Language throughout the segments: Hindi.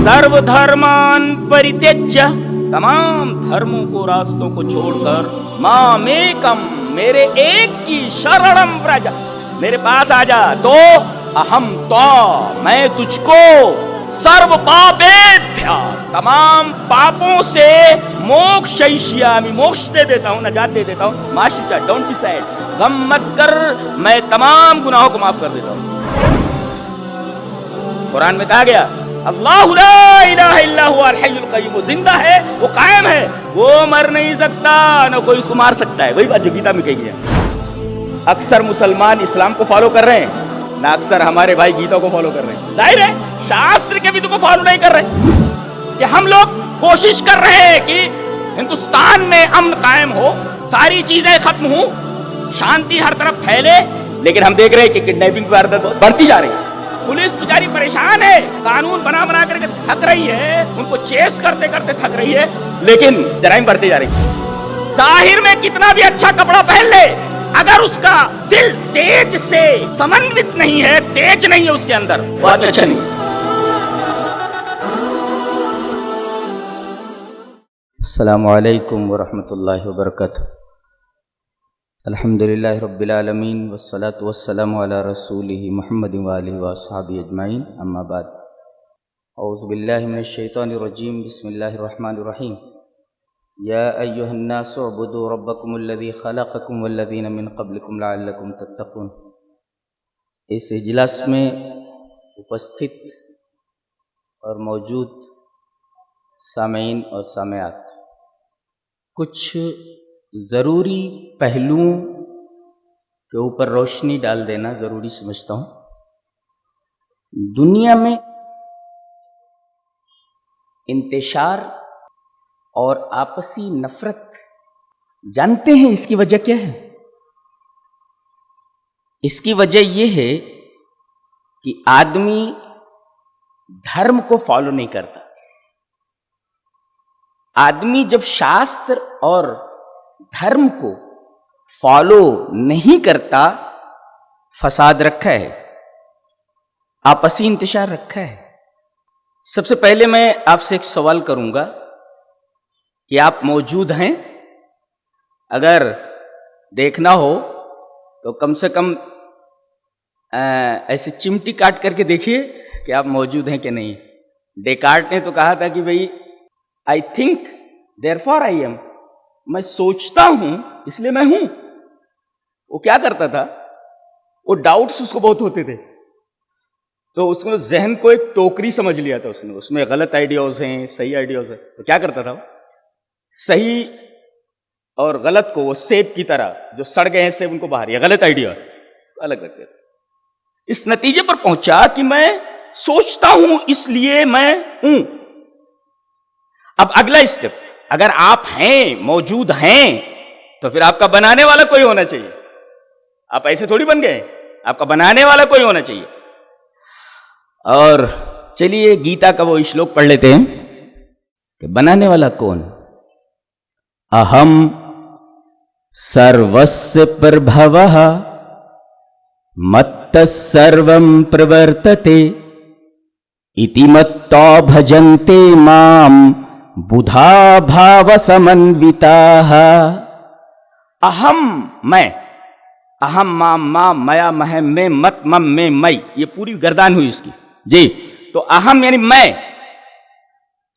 सर्वधर्मान् परित्यज्य, तमाम धर्मों को रास्तों को छोड़कर, मामेकम, मेरे एक की शरणं व्रज, मेरे पास आ जा। तो अहम तो, मैं तुझको सर्व पापेभ्य, तमाम पापों से मोक्षयिष्यामि, मोक्ष दे देता हूँ, नजात दे देता हूँ। मा शुचा, डोंट बी सैड, गम मत कर, मैं तमाम गुनाहों को माफ कर देता हूँ। कुरान में कहा गया, अल्लाहु ला इलाहा इल्ला हुवल हय्युल क़य्यूम, वो जिंदा है, वो कायम है, वो मर नहीं सकता, न कोई उसको मार सकता है। वही बात जो गीता में कही है। अक्सर मुसलमान इस्लाम को फॉलो कर रहे हैं, ना अक्सर हमारे भाई गीता को फॉलो कर रहे हैं। जाहिर है शास्त्र के भी तो फॉलो नहीं कर रहे। कि हम लोग कोशिश कर रहे हैं कि हिंदुस्तान में अमन कायम हो, सारी चीजें खत्म हो, शांति हर तरफ फैले, लेकिन हम देख रहे हैं कि किडनैपिंग की वारदात बढ़ती जा रही है। पुलिस बेचारी परेशान है, कानून बना बना करके थक रही है, उनको चेस करते करते थक रही है, लेकिन जराइम बढ़ते जा रही है। जाहिर में कितना भी अच्छा कपड़ा पहन ले, अगर उसका दिल तेज से समन्वित नहीं है, तेज नहीं है उसके अंदर, बहुत अच्छा नहीं। अस्सलामु अलैकुम वरहमतुल्लाहि वबरकातुहू। अल्हम्दुलिल्लाहि रब्बिल आलमीन वस्सलातु वस्सलामु अला रसूलिहि मुहम्मदिन व आलिहि व अस्हाबिहि अजमाइन, अम्मा बाद। औज़ु बिल्लाहि मिनश शैतानिर रजीम, बिस्मिल्लाहिर रहमानिर रहीम। या अय्युहन्नासु उअ्बुदू रब्बकुमुल्लज़ी खलक़कुम वल्लज़ीना मिन क़ब्लिकुम लअल्लकुम तत्तक़ून। इस इजलास में उपस्थित और मौजूद सामीन और सामियात, कुछ ज़रूरी पहलुओं के ऊपर रोशनी डाल देना ज़रूरी समझता हूँ। दुनिया में इंतशार और आपसी नफरत, जानते हैं इसकी वजह क्या है? इसकी वजह यह है कि आदमी धर्म को फॉलो नहीं करता। आदमी जब शास्त्र और धर्म को फॉलो नहीं करता, फसाद रखा है, आपसी इंतशार रखा है। सबसे पहले मैं आपसे एक सवाल करूंगा कि आप मौजूद हैं? अगर देखना हो तो कम से कम ऐसे चिमटी काट करके देखिए कि आप मौजूद हैं कि नहीं। डेकार्ट ने तो कहा था कि भाई I think therefore I am, मैं सोचता हूं इसलिए मैं हूं। वो क्या करता था, वो डाउट्स उसको बहुत होते थे, तो उसको जहन को एक टोकरी समझ लिया था उसने, उसमें गलत आइडियाज हैं, सही आइडियाज हैं। तो क्या करता था, सही और गलत को वो सेब की तरह, जो सड़ गए हैं सेब उनको बाहर, या गलत आइडिया अलग रखते थे। इस नतीजे पर पहुंचा कि मैं सोचता हूं इसलिए मैं हूं। अब अगला स्टेप, अगर आप हैं, मौजूद हैं, तो फिर आपका बनाने वाला कोई होना चाहिए। आप ऐसे थोड़ी बन गए, आपका बनाने वाला कोई होना चाहिए। और चलिए गीता का वो श्लोक पढ़ लेते हैं कि बनाने वाला कौन? अहम सर्वस्य प्रभवः मत्तः सर्वं प्रवर्तते इति मत्तो भजन्ते माम बुधा भाव समन्विताः। अहम, मैं, अहम माम माम मया महम में मत मम में मई, ये पूरी गर्दान हुई इसकी जी। तो अहम यानी मैं,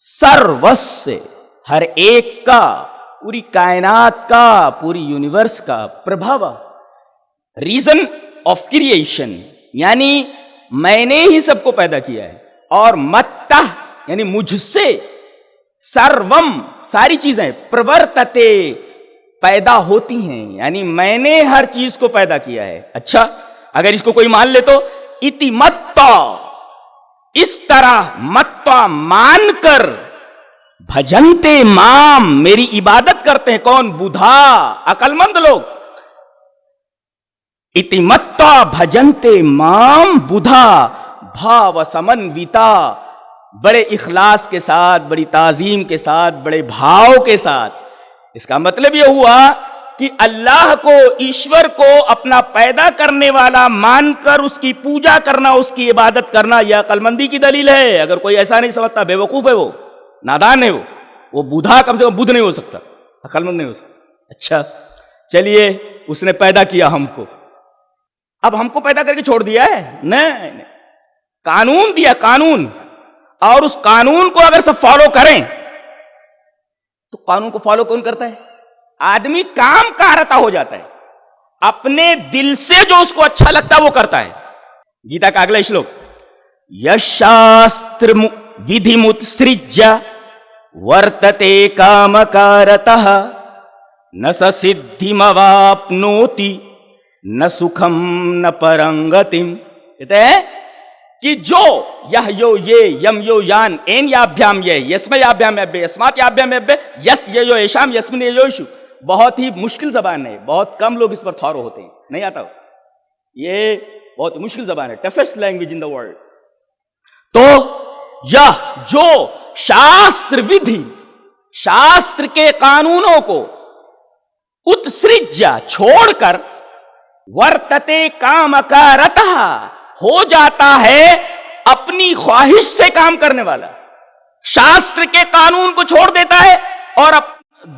सर्वस्य, हर एक का, पूरी कायनात का, पूरी यूनिवर्स का, प्रभव, रीजन ऑफ क्रिएशन, यानी मैंने ही सबको पैदा किया है। और मत्तः यानी मुझसे, सर्वम, सारी चीजें, प्रवर्तते, पैदा होती हैं, यानी मैंने हर चीज को पैदा किया है। अच्छा, अगर इसको कोई मान ले तो इति मत्ता, इस तरह मत्ता मानकर, भजन्ते माम, मेरी इबादत करते हैं। कौन? बुधा, अकलमंद लोग। इति मत्ता भजन्ते माम बुधा भाव समन्विता, बड़े इखलास के साथ, बड़ी ताजीम के साथ, बड़े भाव के साथ। इसका मतलब यह हुआ कि अल्लाह को, ईश्वर को अपना पैदा करने वाला मानकर उसकी पूजा करना, उसकी इबादत करना, यह अक्लमंदी की दलील है। अगर कोई ऐसा नहीं समझता, बेवकूफ है, वो नादान है, वो बूढ़ा, कम से कम बुद्ध नहीं हो सकता, अक्लमंद नहीं हो सकता। अच्छा चलिए, उसने पैदा किया हमको, अब हमको पैदा करके छोड़ दिया है? नहीं, कानून दिया, कानून, और उस कानून को अगर सब फॉलो करें तो कानून को फॉलो कौन करता है? आदमी काम कारता हो जाता है, अपने दिल से जो उसको अच्छा लगता है वो करता है। गीता का अगला श्लोक, यशास्त्र विधिमुत्सृज्य वर्तते कामकारतः न स सिद्धिमवाप्नोति न सुखम न परंगतिम। कहते हैं कि जो यह यो ये यम यो यान एन याभ्याम ये यस्मै याभ्याम यब्बे यस्मात् याभ्याम यब्बे यस ये यो येषाम यस्मिन् ये योषु। बहुत ही मुश्किल जबान है, बहुत कम लोग इस पर थॉरो होते हैं, नहीं आता, ये बहुत मुश्किल जबान है, toughest language in the world. तो यह जो शास्त्र विधि, शास्त्र के कानूनों को उत्सृज्य छोड़कर वर्तते कामकारतः हो जाता है अपनी ख्वाहिश से काम करने वाला, शास्त्र के कानून को छोड़ देता है और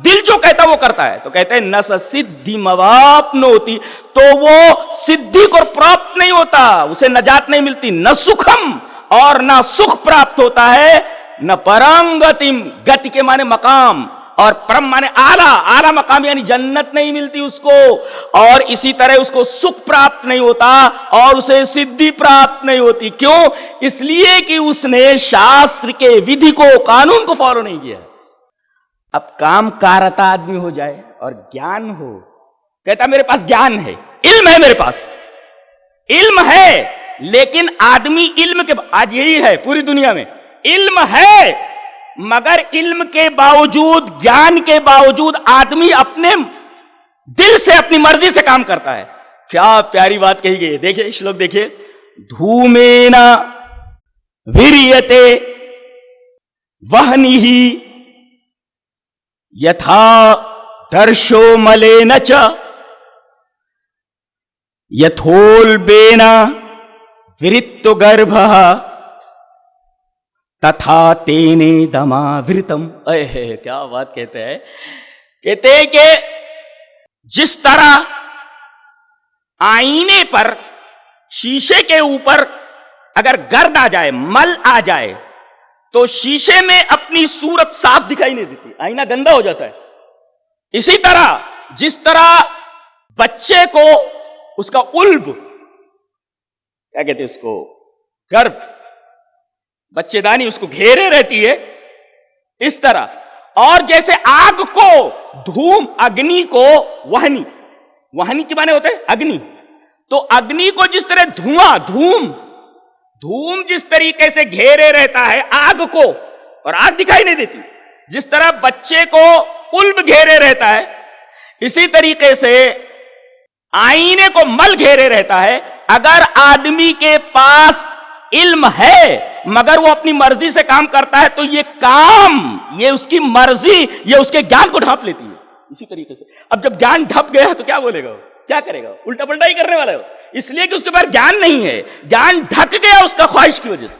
दिल जो कहता वो करता है, तो कहते हैं न स सिद्धिमवाप्नोति, तो वो सिद्धि को प्राप्त नहीं होता, उसे नजात नहीं मिलती, न सुखम, और न सुख प्राप्त होता है, न परंगतिम, गति के माने मकाम, और परम माने आला, आला मकाम यानी जन्नत नहीं मिलती उसको, और इसी तरह उसको सुख प्राप्त नहीं होता और उसे सिद्धि प्राप्त नहीं होती। क्यों? इसलिए कि उसने शास्त्र के विधि को, कानून को फॉलो नहीं किया। अब काम कारता आदमी हो जाए और ज्ञान हो, कहता मेरे पास ज्ञान है, इल्म है, मेरे पास इल्म है, लेकिन आदमी इल्म के, आज यही है पूरी दुनिया में, इल्म है मगर इल्म के बावजूद, ज्ञान के बावजूद आदमी अपने दिल से, अपनी मर्जी से काम करता है। क्या प्यारी बात कही गई है, देखिए श्लोक देखिए, धूमेना वीर्यते वह्निः यथा दर्शो मलेन च यथोल्बेन विरित्तो गर्भः तथा तेने दमावृतम। क्या बात कहते हैं, कहते हैं कि जिस तरह आईने पर, शीशे के ऊपर अगर गर्द आ जाए, मल आ जाए, तो शीशे में अपनी सूरत साफ दिखाई नहीं देती, आईना गंदा हो जाता है। इसी तरह जिस तरह बच्चे को उसका उल्ब, क्या कहते हैं उसको, गर्भ, बच्चेदानी उसको घेरे रहती है, इस तरह, और जैसे आग को, धूम, अग्नि को वहनी, वहनी के माने होते हैं अग्नि, तो अग्नि को जिस तरह धुआं, धूम, धूम जिस तरीके से घेरे रहता है आग को, और आग दिखाई नहीं देती, जिस तरह बच्चे को उल्ब घेरे रहता है, इसी तरीके से आईने को मल घेरे रहता है। अगर आदमी के पास इल्म है मगर वो अपनी मर्जी से काम करता है, तो ये काम, ये उसकी मर्जी, ये उसके ज्ञान को ढांप लेती है। इसी तरीके से अब जब ज्ञान ढप गया तो क्या बोलेगा, क्या करेगा, उल्टा पल्टा ही करने वाला है, इसलिए कि उसके पास ज्ञान नहीं है, ज्ञान ढक गया उसका ख्वाहिश की वजह से।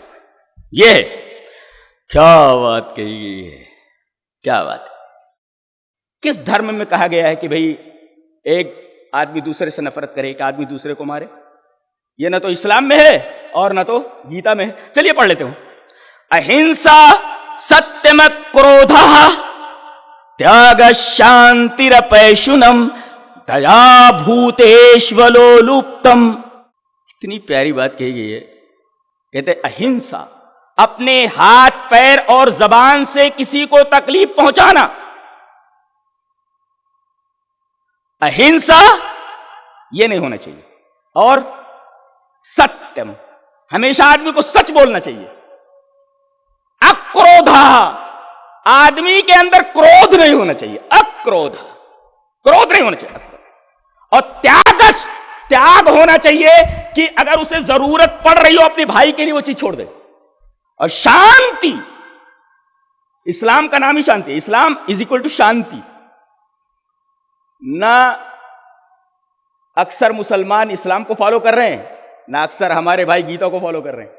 ये है, क्या बात कही गई है, क्या बात है। किस धर्म में कहा गया है कि भाई एक आदमी दूसरे से नफरत करे, एक आदमी दूसरे को मारे? ये ना तो इस्लाम में है और ना तो गीता में है। चलिए पढ़ लेते हूं, अहिंसा सत्यम क्रोधः त्याग शांतिरपैशुनम दया भूतेष्वलोलुप्तम। कितनी प्यारी बात कही गई है। कहते अहिंसा, अपने हाथ पैर और जबान से किसी को तकलीफ पहुंचाना, अहिंसा यह नहीं होना चाहिए। और सत्यम, हमेशा आदमी को सच बोलना चाहिए। अक्रोधा, आदमी के अंदर क्रोध नहीं होना चाहिए, अक्रोध, क्रोध नहीं होना चाहिए। और त्याग, त्याग होना चाहिए कि अगर उसे जरूरत पड़ रही हो अपने भाई के लिए वो चीज छोड़ दे। और शांति, इस्लाम का नाम ही शांति है, इस्लाम इज इक्वल टू शांति। ना अक्सर मुसलमान इस्लाम को फॉलो कर रहे हैं, ना अक्सर हमारे भाई गीता को फॉलो कर रहे हैं।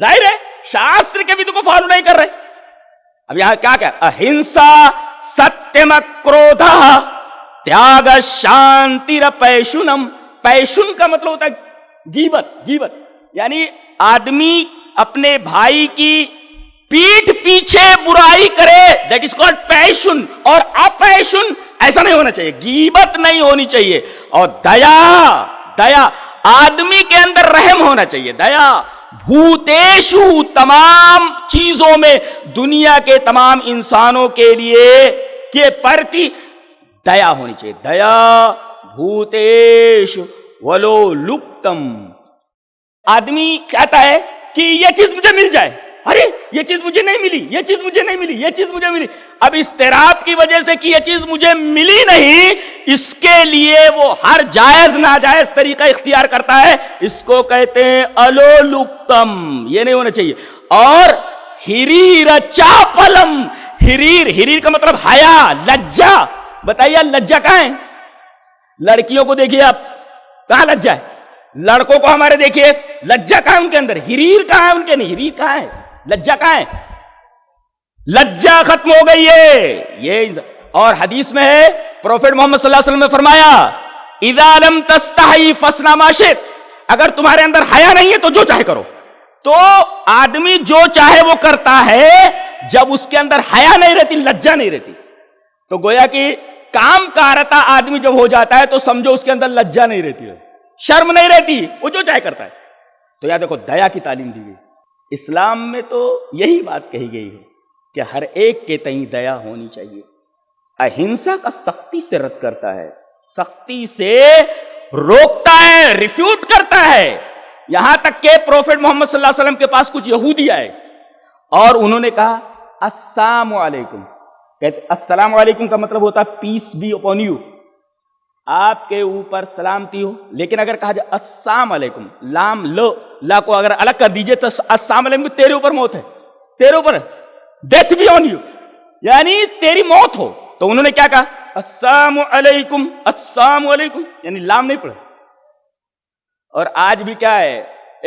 जाहिर है शास्त्र के विधि को फॉलो नहीं कर रहे। अब यहां क्या क्या, अहिंसा सत्यम क्रोध त्याग शांतिरपैशुनम। पैशुन का मतलब होता है गीबत। गीबत यानी आदमी अपने भाई की पीठ पीछे बुराई करे, दैट इज कॉल्ड पैशुन। और अपैशुन ऐसा नहीं होना चाहिए, गीबत नहीं होनी चाहिए। और दया, दया आदमी के अंदर रहम होना चाहिए। दया भूतेषु, तमाम चीजों में, दुनिया के तमाम इंसानों के लिए के प्रति दया होनी चाहिए। दया भूतेषु वलो लुप्तम। आदमी चाहता है कि यह चीज मुझे मिल जाए, अरे ये चीज मुझे नहीं मिली, ये चीज मुझे नहीं मिली, ये चीज मुझे मिली। अब इस्तिराब की वजह से कि ये चीज मुझे मिली नहीं, इसके लिए वो हर जायज नाजायज तरीका इख्तियार करता है। इसको कहते हैं अलोलुप्तम। ये नहीं होना चाहिए। और हिरीर चापलम। हिरीर, हिरीर का मतलब हया, लज्जा। बताइए लज्जा कहां है? लड़कियों को देखिए आप, कहां लज्जा है? लड़कों को हमारे देखिए, लज्जा कहां है उनके अंदर? हिरीर कहां है उनके? नहीं, हिरीर कहां है? लज्जा कहां है? लज्जा खत्म हो गई है ये। और हदीस में है, प्रोफेट मोहम्मद सल्लल्लाहु अलैहि वसल्लम ने फरमाया, इज़ा लम तस्तही फस्ना मा शित। अगर तुम्हारे अंदर हया नहीं है तो जो चाहे करो। तो आदमी जो चाहे वो करता है जब उसके अंदर हया नहीं रहती, लज्जा नहीं रहती। तो गोया कि काम कारता आदमी जब हो जाता है तो समझो उसके अंदर लज्जा नहीं रहती है, शर्म नहीं रहती, वो जो चाहे करता है। तो याद देखो, दया की तालीम दी गई। इस्लाम में तो यही बात कही गई है कि हर एक के तई दया होनी चाहिए। अहिंसा का सख्ती से रद्द करता है, सख्ती से रोकता है, रिफ्यूट करता है। यहां तक के प्रोफेट मोहम्मद सल्लल्लाहु अलैहि वसल्लम के पास कुछ यहूदी आए और उन्होंने कहा अस्सलामु अलैकुम। कहते अस्सलामु अलैकुम का मतलब होता है पीस बी अपॉन यू, आपके ऊपर सलामती हो। लेकिन अगर कहा जाए अस्सलाम अलैकुम, लाम लो, ला को अगर अलग कर दीजिए तो अस्सलाम अलैकुम, तेरे ऊपर मौत है, तेरे ऊपर डेथ बी ऑन यू, यानी तेरी मौत हो। तो उन्होंने क्या कहा? अस्सलामु अलैकुम, अस्सलामु अलैकुम, यानी लाम नहीं पड़ा। और आज भी क्या है,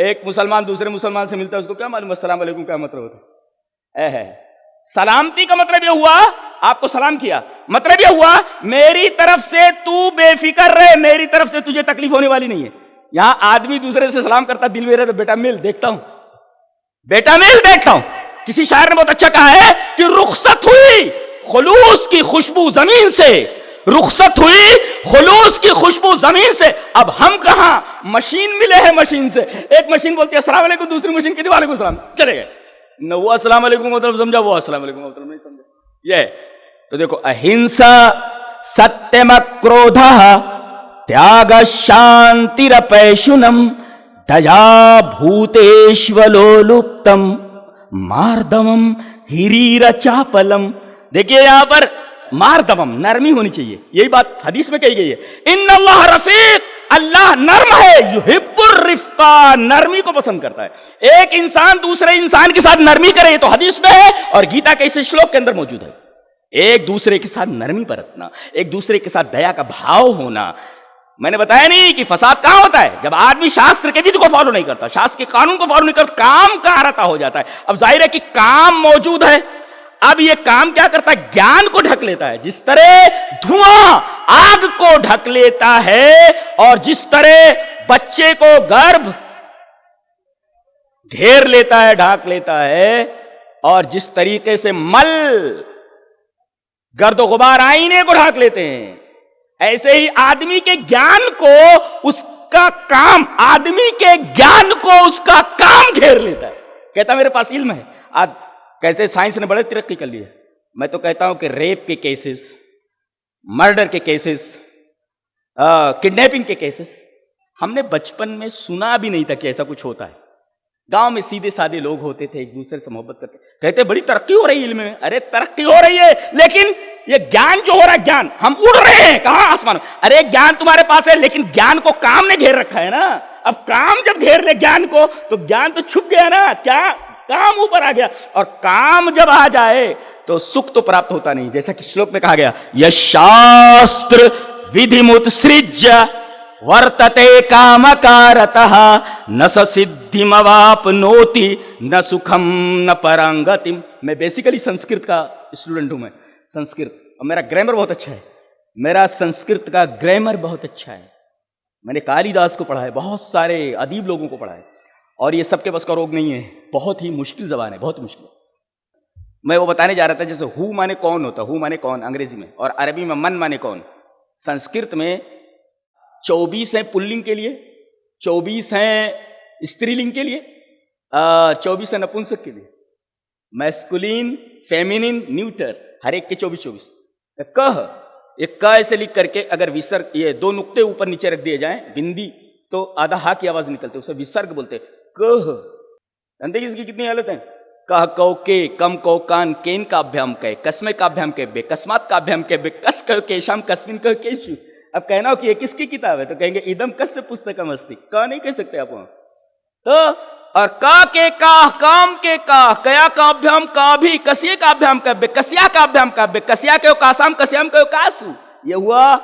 एक मुसलमान दूसरे मुसलमान से मिलता है, उसको क्या मालूम अस्सलाम अलैकुम क्या मतलब होता है? सलामती का मतलब यह हुआ आपको सलाम किया, मतलब यह हुआ मेरी तरफ से तू बेफिक्र रहे, मेरी तरफ से तुझे तकलीफ होने वाली नहीं है। यहां आदमी दूसरे से सलाम करता, दिल में रहे तो बेटा मिल देखता हूं, बेटा मिल देखता हूं। किसी शायर ने बहुत अच्छा कहा है कि रुखसत हुई खुलूस की खुशबू जमीन से, रुखसत हुई खुलूस की खुशबू जमीन से। अब हम कहां, मशीन मिले हैं, मशीन से एक मशीन बोलती है अस्सलाम वालेकुम, दूसरी मशीन कहती है वालेकुम सलाम, चले गए। न वो अस्सलाम वालेकुम मतलब समझा, वो अस्सलाम वालेकुम मतलब नहीं समझा। ये तो देखो, अहिंसा सत्यम क्रोध त्याग शांतिरपैशुनम दया भूतेष्वलोलुप्तम मार्दवम हिरीर चापलम। देखिए यहां पर मार्दवम, नरमी होनी चाहिए, यही बात हदीस में कही गई है। इन्नल्लाह रफीक, अल्लाह नर्म है, युहिब्बुर रिफ्का, नरमी को पसंद करता है। एक इंसान दूसरे इंसान के साथ नरमी करे, तो हदीस में है और गीता के इस श्लोक के अंदर मौजूद है। एक दूसरे के साथ नरमी बरतना, एक दूसरे के साथ दया का भाव होना। मैंने बताया नहीं कि फसाद कहां होता है? जब आदमी शास्त्र के विधि को फॉलो नहीं करता, शास्त्र के कानून को फॉलो नहीं करता, काम कारता हो जाता है। अब जाहिर है कि काम मौजूद है, अब यह काम क्या करता है? ज्ञान को ढक लेता है। जिस तरह धुआं आग को ढक लेता है और जिस तरह बच्चे को गर्भ घेर लेता है, ढाक लेता है, और जिस तरीके से मल गर्दो गुबार आईने को ढाक लेते हैं, ऐसे ही आदमी के ज्ञान को उसका काम, आदमी के ज्ञान को उसका काम घेर लेता है। कहता मेरे पास इल्म है। आज कैसे साइंस ने बड़े तरक्की कर ली है। मैं तो कहता हूं कि रेप के केसेस, मर्डर के केसेस, किडनैपिंग के केसेस हमने बचपन में सुना भी नहीं था कि ऐसा कुछ होता है। गांव में सीधे साधे लोग होते थे, एक दूसरे से मोहब्बत करते, कहते बड़ी तरक्की हो रही है इल्म में। अरे तरक्की हो रही है, लेकिन ये ज्ञान जो हो रहा है, ज्ञान, हम उड़ रहे हैं कहां? आसमान। अरे ज्ञान तुम्हारे पास है, लेकिन ज्ञान को काम ने घेर रखा है ना। अब काम जब घेर ले ज्ञान को, तो ज्ञान तो छुप गया ना, क्या काम ऊपर आ गया। और काम जब आ जाए तो सुख तो प्राप्त होता नहीं। जैसा कि श्लोक में कहा गया, यह शास्त्र विधिमुत्सृज्य वर्तते कामकारतः न स सिद्धिमवाप्नोति न सुखम न परंगतिम। मैं बेसिकली संस्कृत का स्टूडेंट हूं, मैं संस्कृत, और मेरा ग्रामर बहुत अच्छा है, मेरा संस्कृत का ग्रामर बहुत अच्छा है। मैंने कालिदास को पढ़ा है, बहुत सारे अदीब लोगों को पढ़ा है, और ये सबके बस का रोग नहीं है, बहुत ही मुश्किल जबान है, बहुत मुश्किल। मैं वो बताने जा रहा था, जैसे हु माने कौन होता, हु माने कौन अंग्रेजी में, और अरबी में मन माने कौन। संस्कृत में 24 हैं पुल्लिंग के लिए, 24 हैं स्त्रीलिंग के लिए, 24 है नपुंसक के लिए, मैस्कुलिन, फेमिनिन, न्यूटर, हर एक के 24-24। कह, एक क ऐसे लिख करके अगर विसर्ग, ये दो नुक्ते ऊपर नीचे रख दिए जाएं, बिंदी, तो आधा हा की आवाज निकलती है, उसे विसर्ग बोलते हैं। कह, जानते इसकी कितनी हालत है। कह कौ के, कम कौ कान, केन का अभ्याम कह, कस्मे का अभ्याम कह, बे कस्मात का अभ्याम कह, बे कस कह केशाम, कस्मिन कह केशु। अब कहना हो कि ये किसकी किताब है, तो कहेंगे इदम कस्य पुस्तकम अस्ति। क नहीं कह सकते आप वहां तो। और का के का, काम के का, कया का अभ्याम का भी, कसिये का अभ्याम का बे, कसिया का अभ्याम का बे, कसिया के कासाम, कसियाम के कासु। ये हुआ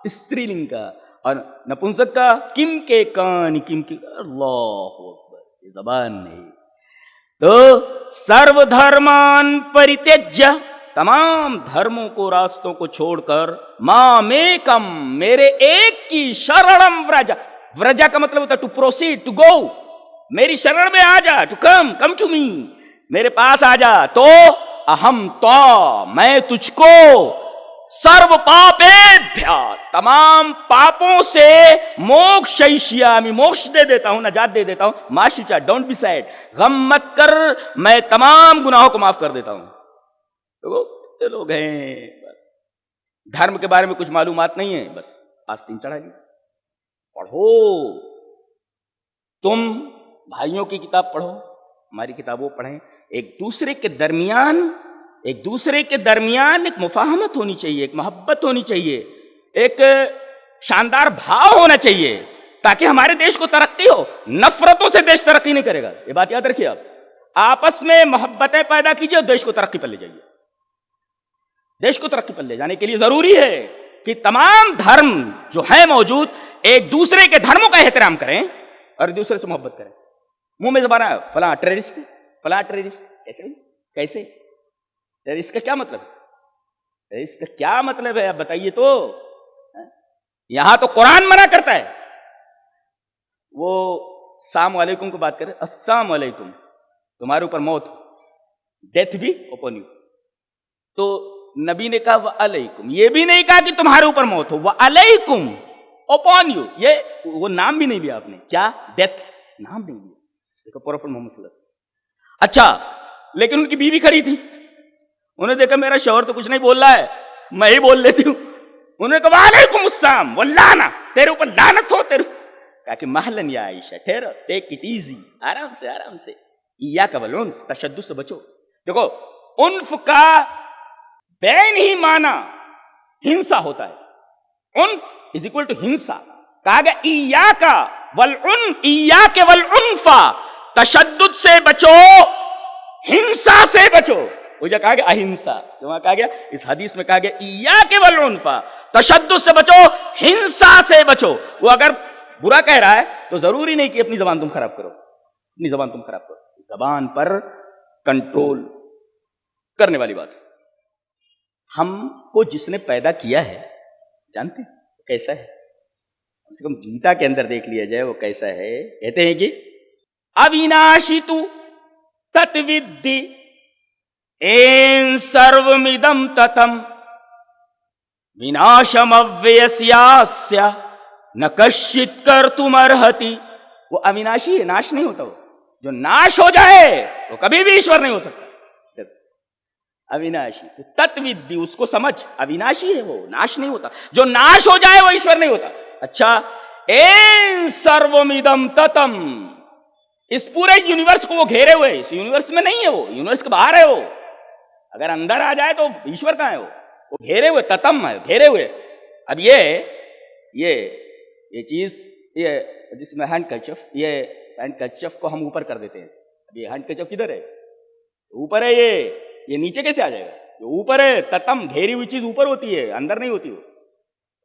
स्त्रीलिंग का। और नपुंसक का किम के कान, किम के, अल्लाहु अकबर, जबान नहीं। तो सर्वधर्मान परित्यज्य, तमाम धर्मों को, रास्तों को छोड़कर, मामेकम, मेरे एक की शरणम व्रज। व्रजा का मतलब होता है टू प्रोसीड, टू गो, मेरी शरण में आ जा, टू कम टू मी, मेरे पास आ जा। तो अहम तो, मैं तुझको, सर्व पापेभ्य, तमाम पापों से, मोक्षयिष्यामि, मोक्ष दे देता हूं, नजात दे देता हूं। मा शुचा, डोंट बी सैड, गम मत कर, मैं तमाम गुनाहों को माफ कर देता हूं। तो लोग हैं बस धर्म के बारे में कुछ मालूमात नहीं है, बस आस्तीन चढ़ा लिया। पढ़ो, तुम भाइयों की किताब पढ़ो, हमारी किताबों पढ़ें। एक दूसरे के दरमियान एक मुफाहमत होनी चाहिए, एक मोहब्बत होनी चाहिए, एक शानदार भाव होना चाहिए, ताकि हमारे देश को तरक्की हो। नफरतों से देश तरक्की नहीं करेगा, ये बात याद रखिए आप। आपस में मोहब्बतें पैदा कीजिए और देश को तरक्की पर ले जाइए। देश को तरक्की पर ले जाने के लिए जरूरी है कि तमाम धर्म जो है मौजूद, एक दूसरे के धर्मों का एहतराम करें और एक दूसरे से मोहब्बत करें। मुंह में जबान है, फला टेररिस्ट, फला टेररिस्ट, कैसे टेररिस्ट का क्या मतलब, टेररिस्ट का क्या मतलब है, आप बताइए तो। यहां तो कुरान मना करता है। वो अस्सलाम वालेकुम को बात करें, अस्सलाम वालेकुम, तुम्हारे ऊपर मौत, डेथ भी ओपन यू। तो नबी ने कहा वह अलैकुम, ये भी नहीं कहा कि तुम्हारे ऊपर मौत हो, वह अलैकुम, ओपन यू। ये वो नाम भी नहीं लिया आपने, क्या, डेथ, नाम नहीं लिया। देखो प्रॉफिट मोहम्मद सल्लल्लाहु अलैहि वसल्लम। अच्छा, लेकिन उनकी बीवी खड़ी थी, उन्होंने देखा मेरा शौहर तो कुछ नहीं बोल रहा है, मैं ही बोल लेती हूं। उन्होंने कहा वालेकुम अस्सलाम, वल्लाना, तेरे ऊपर लानत हो तेरे। कहा कि महलन या आयशा, ठहरो, टेक इट इजी, आराम से आराम से, इया का वल उन्फ, तशद्दुद से बचो। देखो उन्फ का बैन ही माना हिंसा होता है, उन्फ इज इक्वल टू हिंसा। कहा गया इया का वल उन, इया के वल उन्फा, तशद्दुद से बचो, हिंसा से बचो। वो जो कहा गया अहिंसा, तो वहां कहा गया, इस हदीस में कहा गया इया के वल उन्फा, तशद्दुद से बचो, हिंसा से बचो। वो अगर बुरा कह रहा है तो जरूरी नहीं कि अपनी जबान तुम खराब करो, अपनी जबान तुम खराब करो। जबान पर कंट्रोल करने वाली बात है। हमको जिसने पैदा किया है, जानते हैं कैसा है, कम से कम गीता के अंदर देख लिया जाए वो कैसा है। कहते हैं कि अविनाशी तु तत्विद्धि एन सर्वमिदं ततम विनाशम अव्ययस्यास्य न कश्चित कर्तुमर्हति। वो अविनाशी है, नाश नहीं होता। वो जो नाश हो जाए वो कभी भी ईश्वर नहीं हो सकता। अविनाशी तो तत्विद्धि, उसको समझ, अविनाशी है वो, नाश नहीं होता। जो नाश हो जाए वो ईश्वर नहीं होता। अच्छा, एन सर्वमिदं ततम, इस पूरे यूनिवर्स को वो घेरे हुए, इस यूनिवर्स में नहीं है वो, यूनिवर्स के बाहर है वो। अगर अंदर आ जाए तो ईश्वर कहां है वो घेरे हुए, ततम है, घेरे हुए। अब ये चीज, ये जिसमें हैंडकरचिफ, ये हैंडकरचिफ को हम ऊपर कर देते हैं। अब ये हैंडकरचिफ किधर है, ऊपर है। ये नीचे कैसे आ जाएगा, ये ऊपर है, ततम, घेरी हुई चीज ऊपर होती है, अंदर नहीं होती वो।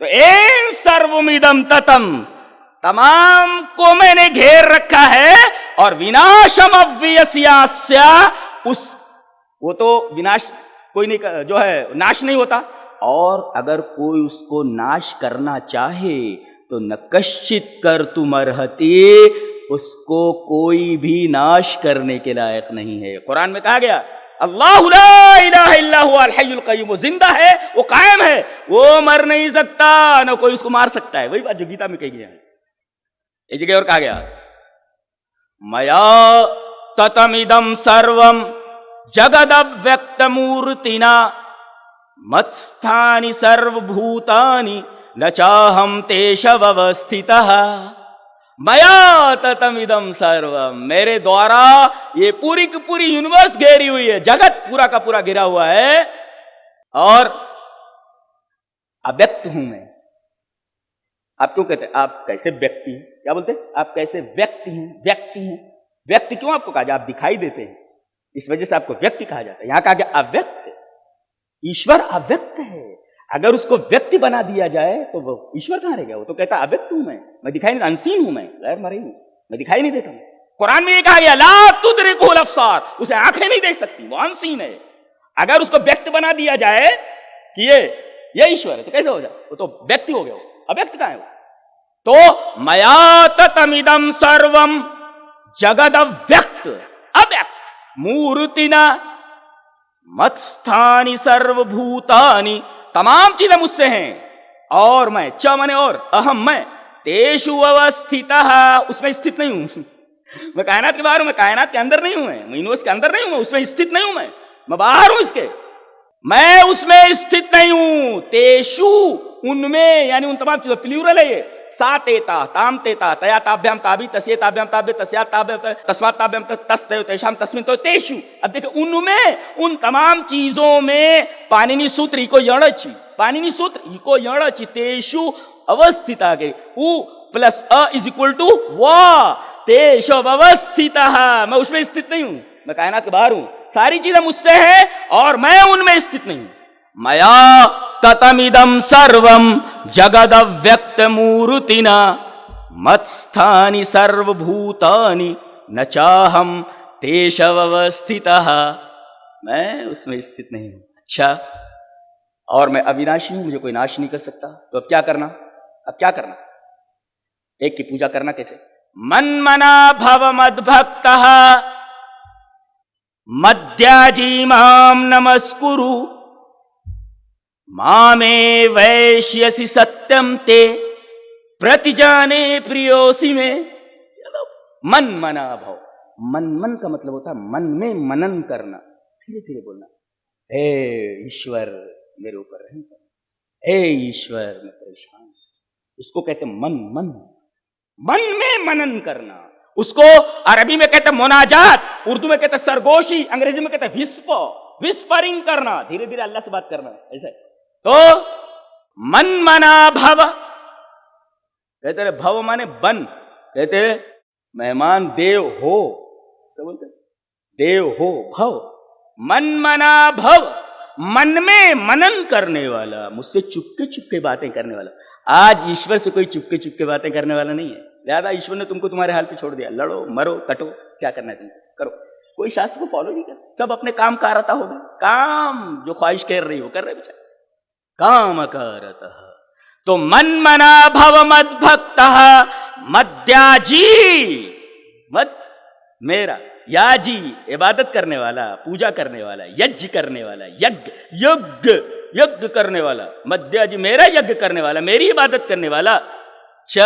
तो एन सर्वमिदम ततम, तमाम को मैंने घेर रखा है, और विनाशम अव्ययस्यास्य, उस वो तो विनाश कोई नहीं, जो है नाश नहीं होता, और अगर कोई उसको नाश करना चाहे तो न कश्चित कर तुम अर्हति, उसको कोई भी नाश करने के लायक नहीं है। कुरान में कहा गया अल्लाहु ला इलाहा इल्ला हुवा अल हय्युल क़य्यूम, वो जिंदा है, वो कायम है, वो मर नहीं सकता, न कोई उसको मार सकता है। वही बात जो गीता में कही गई है। एक जगह और कहा गया मया ततमिदं सर्वम जगदव्यक्तमूर्तिना मत्स्थानि सर्वभूतानि न चाहम तेषवस्थितः। मया ततमिदं सर्वम, मेरे द्वारा ये पूरी की पूरी यूनिवर्स घेरी हुई है, जगत पूरा का पूरा घिरा हुआ है, और अव्यक्त हूं मैं। आप क्यों कहते हैं आप कैसे व्यक्ति हैं? क्या बोलते हैं? आप कैसे व्यक्ति हैं? व्यक्ति हैं, व्यक्ति क्यों आपको कहा जाए? आप दिखाई देते हैं, इस वजह से आपको व्यक्ति कहा जाता है। यहां कहा गया अव्यक्त। ईश्वर अव्यक्त है, अगर उसको व्यक्ति बना दिया जाए तो वो ईश्वर कहां रह गया? वो तो कहता अव्यक्त हूं मैं दिखाई नहीं, अनसीन हूं, मैं गैर मरी हूं, मैं दिखाई नहीं देता हूं। कुरान में ये कहा गया ला तुदरिकुल अब्सार, उसे आंखें नहीं देख सकती, वो अनसीन है। अगर उसको व्यक्त बना दिया जाए कि ये ईश्वर है तो कैसे हो जाए? वो तो व्यक्ति हो गया, वो अव्यक्त कहां है वो? तो मया ततमिदं सर्वम जगदव्यक्त, अव्यक्त मूर्तिना मत्स्थानि सर्वभूतानि, तमाम चीजें मुझसे हैं, और मैं, च माने और, अहम मैं, तेषु अवस्थितः, उसमें स्थित नहीं हूं। मैं कायनात के बाहर हूं, मैं कायनात के अंदर नहीं हूं, मैं यूनिवर्स के अंदर नहीं हूं, उसमें स्थित नहीं हूं, मैं बाहर हूं इसके, मैं उसमें स्थित नहीं हूं। तेषु, उनमें, यानी उन तमाम चीजों, प्लूरल है ये, सा तेता ताम तेता तया ताभ्याम ताभि तस्य ताभ्याम ताभ्य तस्या ताभ्य तस्मात् ताभ्याम तस्तयो तेषाम तस्मिन् तो तेषु। अब देखो उनमें, उन तमाम चीजों में पाणिनि सूत्र इको यणचि, पाणिनि सूत्र इको यणचि, तेषु अवस्थित आ गए, उ प्लस अ इज इक्वल टू वा, तेषु अवस्थितः, मैं उसमें स्थित नहीं हूं, मैं कायनात के बाहर हूं, सारी चीजें मुझसे है और मैं उनमें स्थित नहीं हूं। मया ततमिदं सर्वं जगदव्यक्तमूर्तिना मत्स्थानि सर्वभूतानि न चाहम तेषवस्थितः, मैं उसमें स्थित नहीं हूं। अच्छा, और मैं अविनाशी हूं, मुझे कोई नाश नहीं कर सकता, तो अब क्या करना? अब क्या करना? एक की पूजा करना कैसे? मन्मना भव मद्भक्तः मद्याजी माम नमस्कुरु मामे वैश्यसि सत्यम ते प्रतिजाने प्रियोसी में। मन मना भव, मन का मतलब होता है मन में मनन करना, धीरे धीरे बोलना, हे ईश्वर मेरे ऊपर रहम कर, हे ईश्वर मैं परेशान, इसको कहते मन में मनन करना। उसको अरबी में कहते मोनाजात, उर्दू में कहते सरगोशी, अंग्रेजी में कहते विस्परिंग करना, धीरे धीरे अल्लाह से बात करना, ऐसे। तो मन मना भव, कहते रहे भव माने बन, कहते मेहमान देव हो, क्या बोलते? देव हो, भव, मन मना भव, मन में मनन करने वाला, मुझसे चुपके चुपके बातें करने वाला। आज ईश्वर से कोई चुपके चुपके बातें करने वाला नहीं है, ज्यादा ईश्वर ने तुमको तुम्हारे हाल पे छोड़ दिया, लड़ो मरो कटो, क्या करना है तुमको करो, कोई शास्त्र को फॉलो नहीं कर, सब अपने काम कारता हो गए, काम जो ख्वाहिश कर रही हो कर रहे बेचारे, काम करता। तो मन मना भव मद भक्त मद्याजी, मद मेरा, याजी इबादत करने वाला, पूजा करने वाला, यज्ञ करने वाला, यज्ञ करने वाला, मद्याजी मेरा यज्ञ करने वाला, मेरी इबादत करने वाला। च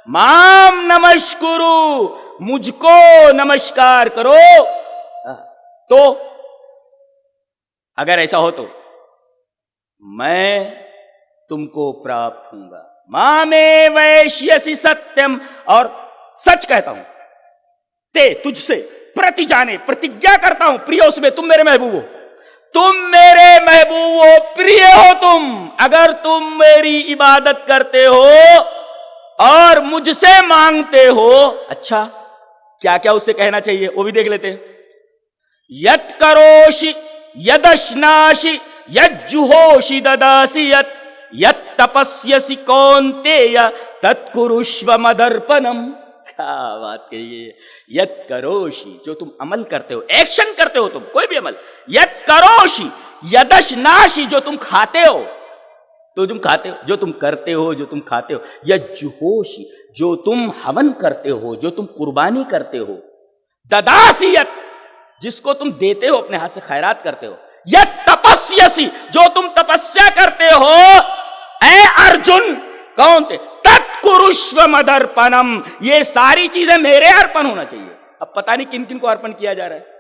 माम नमस्कुरु, मुझको नमस्कार करो। तो अगर ऐसा हो तो मैं तुमको प्राप्त होऊंगा। मामे वैश्यसि सत्यम, और सच कहता हूं, ते तुझसे, प्रति जाने प्रतिज्ञा करता हूं, प्रियो से, तुम मेरे महबूब हो, तुम मेरे महबूब हो, प्रिय हो तुम, अगर तुम मेरी इबादत करते हो और मुझसे मांगते हो। अच्छा, क्या क्या उससे कहना चाहिए वो भी देख लेते हैं। यत् करोषि यदश्नासि यज्जुहोषि ददासि यत् यत् तपस्यसि कौन्तेय तत्कुरुष्व मदर्पणम। क्या बात कही है। यत् करोषि, जो तुम अमल करते हो, एक्शन करते हो तुम, कोई भी अमल। यत् करोषि यदश्नासि, जो तुम खाते हो, तो तुम खाते हो, जो तुम करते हो, जो तुम खाते हो। यज्जुहोषि, जो तुम हवन करते हो, जो तुम कुर्बानी करते हो। ददासि यत्, जिसको तुम देते हो, अपने हाथ से खैरात करते हो। यत् तपस्यसि, जो तुम तपस्या करते हो, ऐ अर्जुन, कौन थे, तत्कुरुष्व मदर्पणम, ये सारी चीजें मेरे अर्पण होना चाहिए। अब पता नहीं किन किन को अर्पण किया जा रहा है।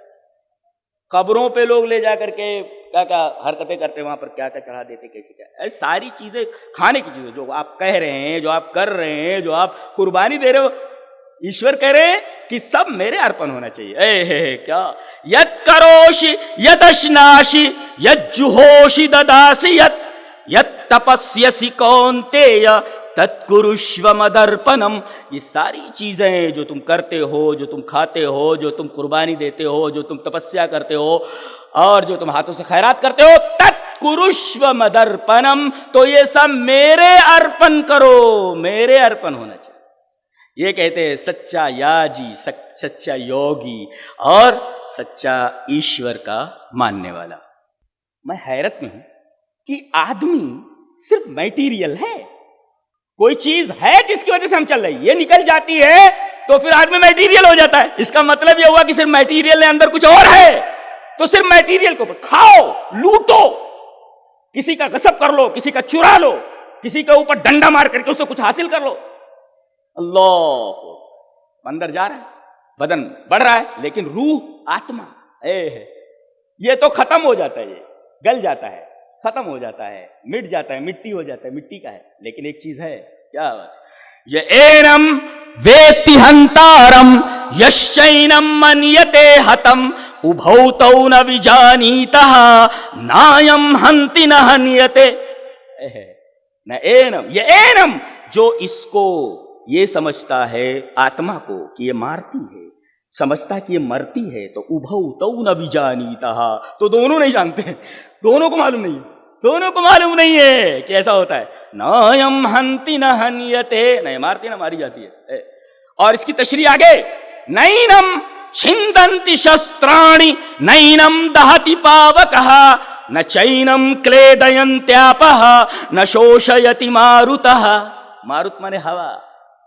कब्रों पे लोग ले जाकर के क्या क्या हरकतें करते, वहां पर क्या क्या चढ़ा देते, कैसे क्या, सारी चीजें खाने की चीजें जो आप कह रहे हैं, जो आप कर रहे हैं, जो आप कुर्बानी दे रहे हो, ईश्वर कह रहे हैं कि सब मेरे अर्पण होना चाहिए। क्या, यत् करोषि यदश्नासि यज्जुहोषि ददासि यत् तपस्यसि कौन्तेय तत्कुरुष्व मदर्पणम। ये सारी चीजें जो तुम करते हो, जो तुम खाते हो, जो तुम कुर्बानी देते हो, जो तुम तपस्या करते हो, और जो तुम हाथों से खैरात करते हो, तत्कुरुष्व मदर्पणम, तो ये सब मेरे अर्पण करो, मेरे अर्पण होना चाहिए। ये कहते हैं सच्चा याजी, सच्चा योगी और सच्चा ईश्वर का मानने वाला। मैं हैरत में हूं कि आदमी सिर्फ मैटीरियल है, कोई चीज है जिसकी वजह से हम चल रहे हैं, ये निकल जाती है तो फिर आदमी मैटीरियल हो जाता है। इसका मतलब ये हुआ कि सिर्फ मैटीरियल है, अंदर कुछ और है, तो सिर्फ मैटीरियल के ऊपर खाओ, लूटो, किसी का गसब कर लो, किसी का चुरा लो, किसी के ऊपर डंडा मार करके उससे कुछ हासिल कर लो। अल्लाह, अंदर जा रहा है, बदन बढ़ रहा है, लेकिन रूह, आत्मा, ये तो खत्म हो जाता है, ये गल जाता है, खत्म हो जाता है, मिट जाता है, मिट्टी हो जाता है, मिट्टी का है। लेकिन एक चीज है, क्या बात, ये एनम वेत्ति हंतारम यश्चैनम मन्यते हतम उभौ तौ न विजानीतः नायम हंति न हन्यते। न एनम, ये एनम, जो इसको ये समझता है आत्मा को कि ये मारती है, समझता कि ये मरती है, तो उभौ तौ न विजानीतः, तो दोनों नहीं जानते, दोनों को मालूम नहीं है, दोनों को मालूम नहीं है कि ऐसा होता है। नायम हंति न हन्यते, नहीं मारती ना मारी जाती है। और इसकी तशरीह आगे, नैनम छिन्दन्ति शस्त्राणि नैनम दहति पावकः न चैनम क्लेदयन्त्यापः न शोषयति मारुतः। मारुत माने हवा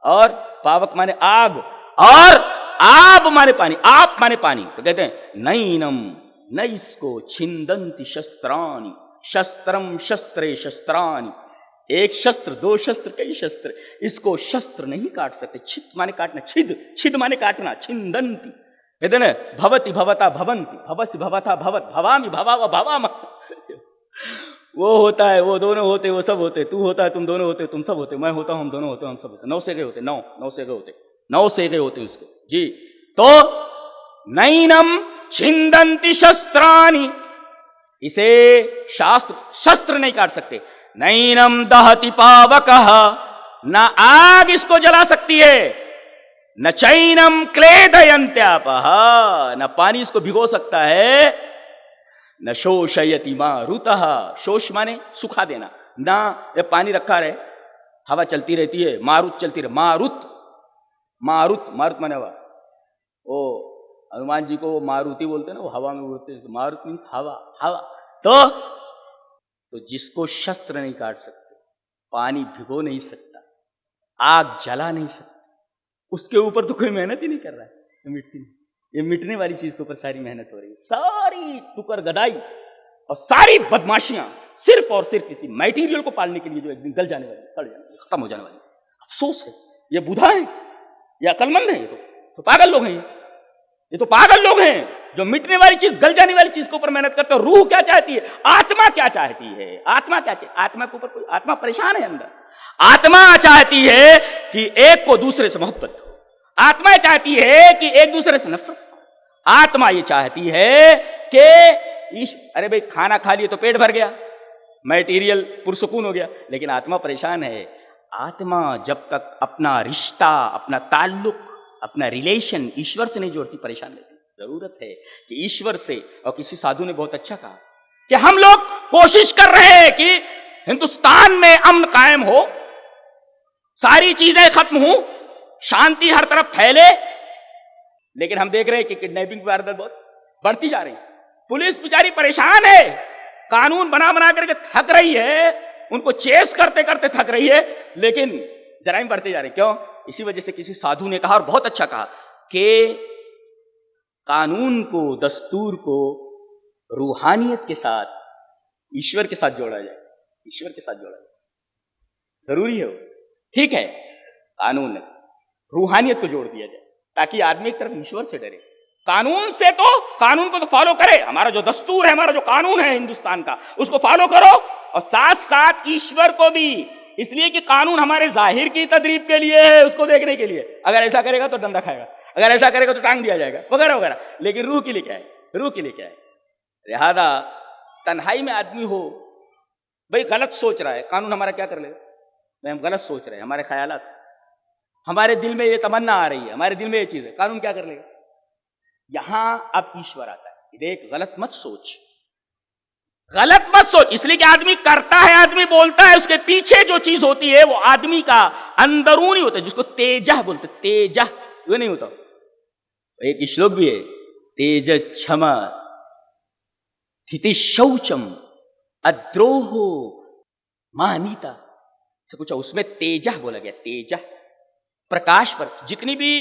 और पावक माने आग और आप माने पानी, आप माने पानी। तो कहते हैं नैनम, न इसको छिन्दन्ति शस्त्राणि, शस्त्रम शस्त्रे शस्त्राणि, एक शस्त्र, दो शस्त्र, कई शस्त्र, इसको शस्त्र नहीं काट सकते। छिद माने काटना, छिद, छिद माने काटना, छिन्दन्ति। कहते ना भवति भवता भवन्ति, भवसि भवता भवत, भवामि भवाव भवाम। वो होता है, वो दोनों होते, वो सब होते, तू होता है, तुम दोनों होते, तुम सब होते, मैं होता हूं, हम दोनों होते, हम सब होते। 9 सेगे होते, 9 सेगे होते, 9 सेगे होते उसके जी। तो नैनम छिन्दन्ति शस्त्राणि, इसे शास्त्र, शस्त्र नहीं काट सकते। नैनम दहति पावकः, न आग इसको जला सकती है, न चैनम क्लेदयन्त्यापः, न पानी इसको भिगो सकता है, न शोषयति मारुतः, शोष माने सुखा देना, ना ये पानी रखा रहे, हवा चलती रहती है, मारुत चलती रहे, मारुत, मारुत, मारुत माने हवा। ओ हनुमान जी को मारुति बोलते हैं ना, वो हवा में उड़ते हैं, मारुत मीन्स हवा, हवा। तो जिसको शस्त्र नहीं काट सकते, पानी भिगो नहीं सकता, आग जला नहीं सकता, उसके ऊपर तो कोई मेहनत ही नहीं कर रहा है, ये मिटती नहीं। ये मिटने वाली चीज के ऊपर सारी मेहनत हो रही है, सारी टुकर गदाई और सारी बदमाशियां सिर्फ और सिर्फ किसी मटेरियल को पालने के लिए, जो एक दिन गल जाने वाली, सड़ जाने वाली, खत्म हो जाने वाली। अफसोस है, ये बुधा है, ये अकलमंद है, ये तो पागल लोग हैं, ये तो पागल लोग हैं जो मिटने वाली चीज, गल जाने वाली चीज के ऊपर मेहनत करते हो। रूह क्या चाहती है, आत्मा क्या चाहती है, आत्मा क्या चाहती है, आत्मा के ऊपर कोई, आत्मा परेशान है अंदर। आत्मा चाहती है कि एक को दूसरे से मोहब्बत हो, आत्मा चाहती है कि एक दूसरे से नफरत, आत्मा ये चाहती है कि अरे भाई खाना खा लिए तो पेट भर गया, मटेरियल पुरसुकून हो गया, लेकिन आत्मा परेशान है। आत्मा जब तक अपना रिश्ता, अपना ताल्लुक, अपना रिलेशन ईश्वर से नहीं जोड़ती, परेशान रहती। जरूरत है कि ईश्वर से, और किसी साधु ने बहुत अच्छा कहा कि हम लोग कोशिश कर रहे हैं कि हिंदुस्तान में अमन कायम हो, सारी चीजें खत्म हो, शांति हर तरफ फैले, लेकिन हम देख रहे हैं कि किडनैपिंग की वारदात बहुत बढ़ती जा रही है। पुलिस बेचारी परेशान है, कानून बना बना करके थक रही है, उनको चेस करते करते थक रही है, लेकिन जराइम बढ़ते जा रहे हैं। क्यों? इसी वजह से किसी साधु ने कहा, और बहुत अच्छा कहा, कि कानून को, दस्तूर को रूहानियत के साथ, ईश्वर के साथ जोड़ा जाए, ईश्वर के साथ जोड़ा जाए, जरूरी है वो। ठीक है, कानून रूहानियत को जोड़ दिया जाए ताकि आदमी एक तरफ ईश्वर से डरे। कानून से तो, कानून को तो फॉलो करे, हमारा जो दस्तूर है, हमारा जो कानून है हिंदुस्तान का, उसको फॉलो करो, और साथ साथ ईश्वर को भी, इसलिए कि कानून हमारे जाहिर की तदरीब के लिए है, उसको देखने के लिए। अगर ऐसा करेगा तो डंडा खाएगा, अगर ऐसा करेगा तो टांग दिया जाएगा, वगैरह वगैरह। लेकिन रूह के लिए क्या है? रूह के लिए क्या है? लिहाजा तन्हाई में आदमी हो, भाई गलत सोच रहा है, कानून हमारा क्या कर लेगा? भाई हम गलत सोच रहे हैं, हमारे ख्यालात, हमारे दिल में ये तमन्ना आ रही है, हमारे दिल में ये चीज है, कानून क्या कर लेगा? यहां अब ईश्वर आता है, देख गलत मत सोच, गलत मत सोच। इसलिए कि आदमी करता है, आदमी बोलता है, उसके पीछे जो चीज होती है वो आदमी का अंदरूनी होता है, जिसको तेजह बोलते, तेजह वो नहीं होता। एक श्लोक भी है, तेज क्षमा स्थिति शौचम अद्रोहो मानीता, से कुछ उसमें तेजह बोला गया, तेजह प्रकाश पर। जितनी भी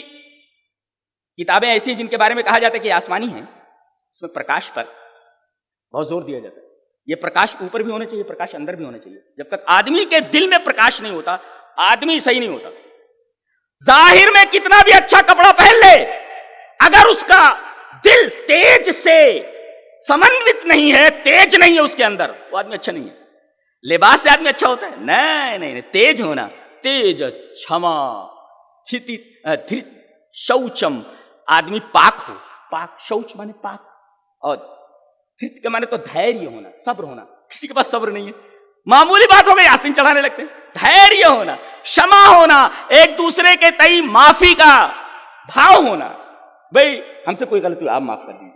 किताबें ऐसी जिनके बारे में कहा जाता है कि आसमानी है, उसमें प्रकाश पर बहुत जोर दिया जाता है। ये प्रकाश ऊपर भी होना चाहिए, प्रकाश अंदर भी होना चाहिए। जब तक आदमी के दिल में प्रकाश नहीं होता, आदमी सही नहीं होता। जाहिर में कितना भी अच्छा कपड़ा पहन ले, अगर उसका दिल तेज से समन्वित नहीं है, तेज नहीं है उसके अंदर, वो आदमी अच्छा नहीं है। लिबास से आदमी अच्छा होता है? नहीं नहीं नहीं, तेज होना, तेज क्षमा स्थिति धृत शौचम, आदमी पाक हो, पाक, शौच माने पाक, और धृत के माने तो धैर्य होना, सब्र होना। किसी के पास सब्र नहीं है, मामूली बात हो गई आसीन चढ़ाने लगते हैं। धैर्य होना, क्षमा होना, एक दूसरे के तई माफी का भाव होना। भाई हमसे कोई गलती हुई, आप माफ कर दीजिए,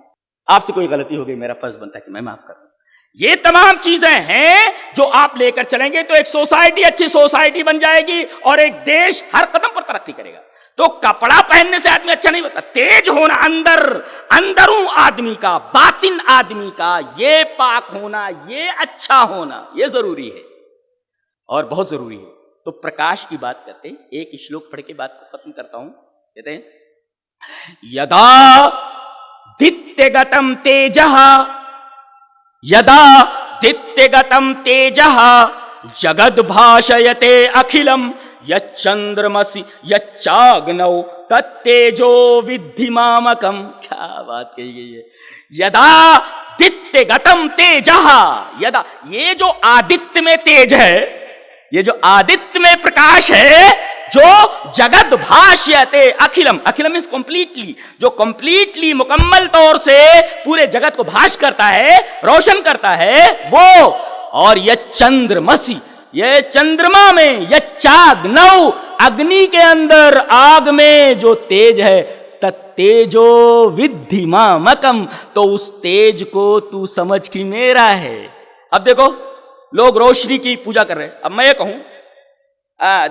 आपसे कोई गलती हो गई, मेरा फर्ज बनता है कि मैं माफ कर दूं। ये तमाम चीजें हैं जो आप लेकर चलेंगे तो एक सोसाइटी अच्छी सोसाइटी बन जाएगी, और एक देश हर कदम पर तरक्की करेगा। तो कपड़ा पहनने से आदमी अच्छा नहीं होता, तेज होना अंदर, अंदरों आदमी का, बातिन आदमी का, ये पाक होना, ये अच्छा होना, ये जरूरी है और बहुत जरूरी है। तो प्रकाश की बात करते हैं, एक श्लोक पढ़ के बात को खत्म करता हूं। कहते हैं, यदा दित्यगतम तेजः, यदा दित्यगतम तेजः जगद भाषयते अखिलम, यच्चंद्रमसि यच्चाग्नौ तत्तेजो विद्धि मामकम। क्या बात कही गई है? यदा दित्यगतम तेजः, यदा, ये जो आदित्य में तेज है, ये जो आदित्य में प्रकाश है, जो जगद भाष्यते अखिलम, अखिलम इज कंप्लीटली, जो कंप्लीटली मुकम्मल तौर से पूरे जगत को भाष करता है, रोशन करता है, वो। और ये चंद्रमसी, ये चंद्रमा में, ये चाग्नौ, अग्नि के अंदर, आग में जो तेज है, तत्तेजो विद्धि मामकम, तो उस तेज को तू समझ कि मेरा है। अब देखो, लोग रोशनी की पूजा कर रहे हैं। अब मैं ये कहूं,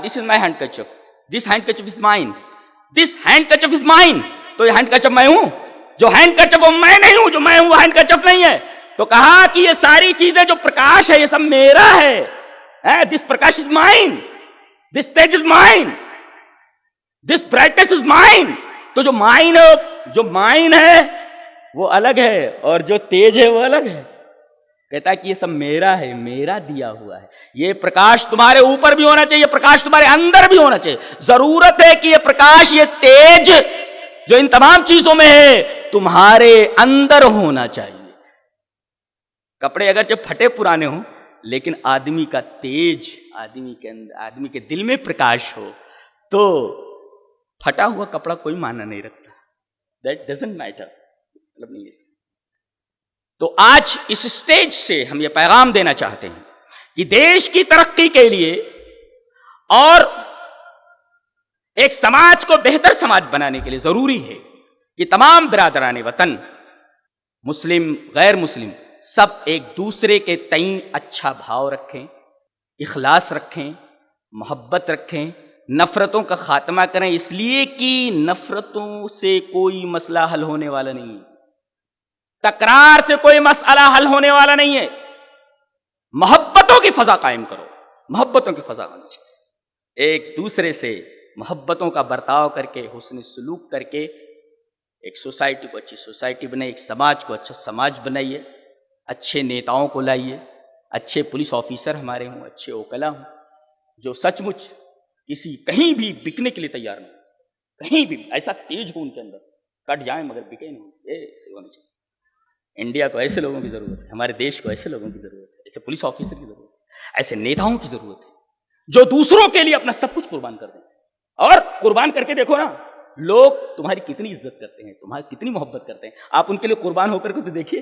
this is my handkerchief, this handkerchief is mine, this handkerchief is mine, तो ये हैंडकरचीफ मैं हूं, जो हैंडकरचीफ वो मैं नहीं हूं, जो मैं हूं वो हैंडकरचीफ नहीं है। तो कहा कि ये सारी चीजें जो प्रकाश है, ये सब मेरा है, this Prakash is mine, this Tej is mine, this brightness is mine. तो जो माइन है वो अलग है, और जो तेज है वो अलग है। कहता है कि ये सब मेरा है, मेरा दिया हुआ है। ये प्रकाश तुम्हारे ऊपर भी होना चाहिए, प्रकाश तुम्हारे अंदर भी होना चाहिए। जरूरत है कि ये प्रकाश, ये तेज जो इन तमाम चीजों में है, तुम्हारे अंदर होना चाहिए। कपड़े अगरचे फटे पुराने हो, लेकिन आदमी का तेज, आदमी के अंदर, आदमी के दिल में प्रकाश हो, तो फटा हुआ कपड़ा कोई मायना नहीं रखता। दैट डजंट मैटर, मतलब नहीं है। तो आज इस स्टेज से हम ये पैगाम देना चाहते हैं कि देश की तरक्की के लिए और एक समाज को बेहतर समाज बनाने के लिए जरूरी है कि तमाम बिरादराने वतन, मुस्लिम गैर मुस्लिम, सब एक दूसरे के तई अच्छा भाव रखें, इखलास रखें, मोहब्बत रखें, नफरतों का खात्मा करें, इसलिए कि नफरतों से कोई मसला हल होने वाला नहीं है, तकरार से कोई मसला हल होने वाला नहीं है। मोहब्बतों की फजा कायम करो, मोहब्बतों की फजा होनी चाहिए। एक दूसरे से मोहब्बतों का बर्ताव करके, हुस्न सलूक करके एक सोसाइटी को अच्छी सोसाइटी बनाइए, एक समाज को अच्छा समाज बनाइए, अच्छे नेताओं को लाइए, अच्छे पुलिस ऑफिसर हमारे हों, अच्छे वकला हों, जो सचमुच किसी कहीं भी बिकने के लिए तैयार नहीं, कहीं भी ऐसा तेज हो उनके अंदर, कट जाए मगर बिके नहीं, ये ऐसे होना चाहिए। इंडिया को ऐसे लोगों की जरूरत है, हमारे देश को ऐसे लोगों की जरूरत है, ऐसे पुलिस ऑफिसर की जरूरत है, ऐसे नेताओं की जरूरत है जो दूसरों के लिए अपना सब कुछ कुर्बान कर दें। और कुर्बान करके देखो ना, लोग तुम्हारी कितनी इज्जत करते हैं, तुम्हारी कितनी मोहब्बत करते हैं। आप उनके लिए कुर्बान होकर के तो देखिए,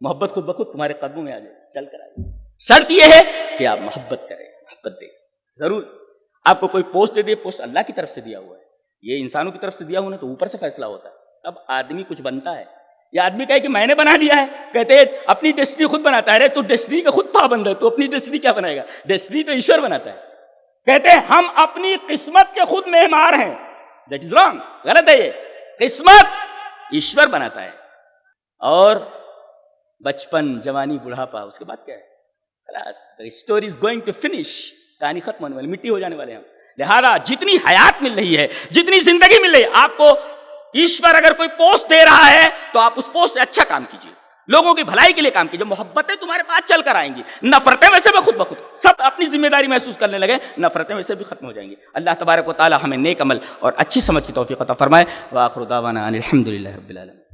मोहब्बत खुद ब खुद तुम्हारे कदमों में आ जाए, चल कर आए। शर्त यह है कि आप मोहब्बत करें, मोहब्बत दें। जरूर आपको कोई पोस्ट दे दे, पोस्ट अल्लाह की तरफ से दिया हुआ है, ये इंसानों की तरफ से दिया हुआ ना, तो ऊपर से फैसला होता है। अब आदमी कुछ बनता है, या आदमी कहे कि मैंने बना दिया है, कहते हैं अपनी डेस्टिनी खुद बनाता है। अरे तो डेस्टिनी का खुद पाबंद है, तो अपनी डेस्टिनी क्या बनाएगा? डेस्टिनी तो ईश्वर बनाता है। कहते हैं हम अपनी किस्मत के खुद मेहमान हैं, दैट इज रॉन्ग, गलत है ये। किस्मत ईश्वर बनाता है, और बचपन, जवानी, बुढ़ापा, उसके बाद क्या है? The story is going to finish, कहानी खत्म होने वाली, मिट्टी हो जाने वाले हैं। लिहाजा जितनी हयात मिल रही है, जितनी जिंदगी मिल रही है, आपको ईश्वर अगर कोई पोस्ट दे रहा है तो आप उस पोस्ट से अच्छा काम कीजिए, लोगों की भलाई के लिए काम कीजिए। मोहब्बतें तुम्हारे पास चल कर आएंगी, नफरतें वैसे भी खुद ब खुद सब अपनी जिम्मेदारी महसूस करने लगे, नफरतें वैसे भी खत्म हो जाएंगी। अल्लाह तबारक व तआला हमें नेक अमल और अच्छी समझ की तौफीक अता फरमाए। व आखिरु दावाना अनिल हम्दुलिल्लाहि रब्बिल आलमीन।